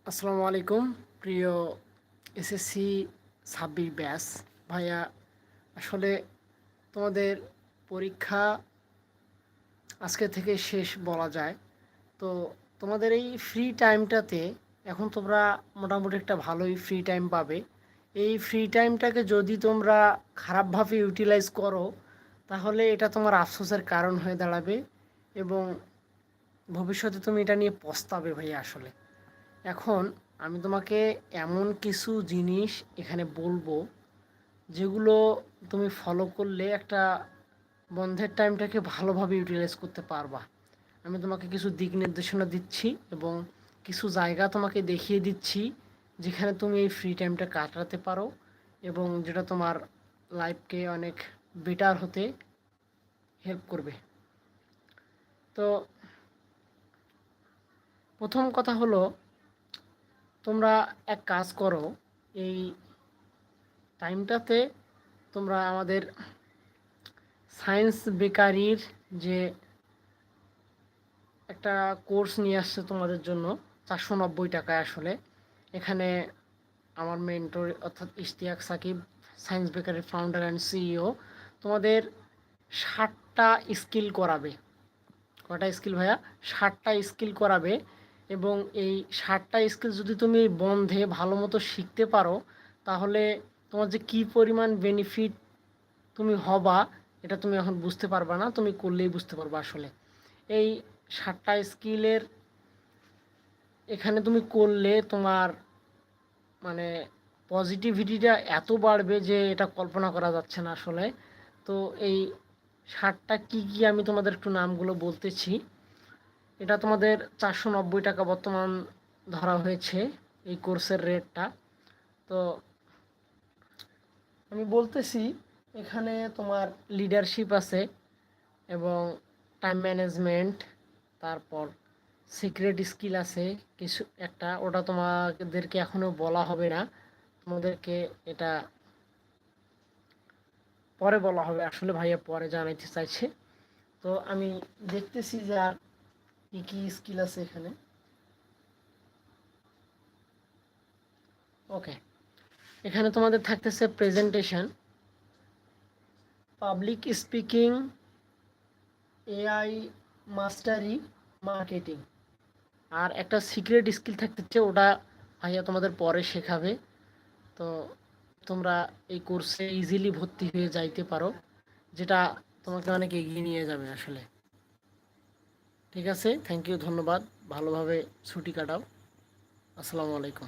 আসসালামু আলাইকুম প্রিয় এসএসসি 26 ব্যাচ ভাইয়া। আসলে তোমাদের পরীক্ষা আজকে থেকে শেষ বলা যায়। তো তোমাদের এই ফ্রি টাইমটাতে এখন তোমরা মোটামুটি একটা ভালোই ফ্রি টাইম পাবে। এই ফ্রি টাইমটাকে যদি তোমরা খারাপভাবে ইউটিলাইজ করো তাহলে এটা তোমার আফসোসের কারণ হয়ে দাঁড়াবে এবং ভবিষ্যতে তুমি এটা নিয়ে পস্তাবে ভাইয়া। আসলে এখন আমি তোমাকে এমন কিছু জিনিস এখানে বলবো যেগুলো তুমি ফলো করলে একটা বন্ধের টাইমটাকে ভালোভাবে ইউটিলাইজ করতে পারবা। আমি তোমাকে কিছু দিক নির্দেশনা দিচ্ছি এবং কিছু জায়গা তোমাকে দেখিয়ে দিচ্ছি যেখানে তুমি এই ফ্রি টাইমটা কাটাতে পারো এবং যেটা তোমার লাইফকে অনেক বেটার হতে হেল্প করবে। তো প্রথম কথা হলো, তোমরা এক কাজ করো, এই টাইমটাতে তোমরা আমাদের সায়েন্স বেকারির যে একটা কোর্স নিয়ে আসছে তোমাদের জন্য 490 টাকায়। আসলে এখানে আমার মেন্টর অর্থাৎ ইশতিয়াক সাকিব, সায়েন্স বেকারির ফাউন্ডার অ্যান্ড সিইও, তোমাদের 60টা স্কিল করাবে। কটা স্কিল ভাইয়া? 60টা স্কিল করাবে। এবং এই 60টা স্কিল যদি তুমি বন্ধে ভালো মতো শিখতে পারো তাহলে তোমার যে কী পরিমাণ বেনিফিট তুমি হবা এটা তুমি এখন বুঝতে পারবা না, তুমি করলেই বুঝতে পারবা। আসলে এই 60টা স্কিলের এখানে তুমি করলে তোমার মানে পজিটিভিটিটা এত বাড়বে যে এটা কল্পনা করা যাচ্ছে না আসলে। তো এই 60টা কী কী আমি তোমাদের একটু নামগুলো বলতেছি। এটা তোমাদের 490 টাকা বর্তমান ধরা হয়েছে এই কোর্সের রেটটা। তো আমি বলতেছি, এখানে তোমার লিডারশিপ আছে এবং টাইম ম্যানেজমেন্ট, তারপর সিক্রেট স্কিল আছে কিছু একটা, ওটা তোমাদেরকে এখনও বলা হবে না, তোমাদেরকে এটা পরে বলা হবে। আসলে ভাইয়া পরে জানাইতে চাইছে। তো আমি দেখতেছি যে আর কী কী স্কিল আছে এখানে। ওকে, এখানে তোমাদের থাকতেছে presentation, public speaking, AI mastery, marketing. আর একটা সিক্রেট স্কিল থাকতেছে, ওটা ভাইয়া তোমাদের পরে শেখাবে। তো তোমরা এই কোর্সে ইজিলি ভর্তি হয়ে যাইতে পারো, যেটা তোমাকে অনেক এগিয়ে নিয়ে যাবে আসলে। ঠিক আছে, থ্যাংক ইউ, ধন্যবাদ। ভালোভাবে ছুটি কাটাও। আসসালামু আলাইকুম।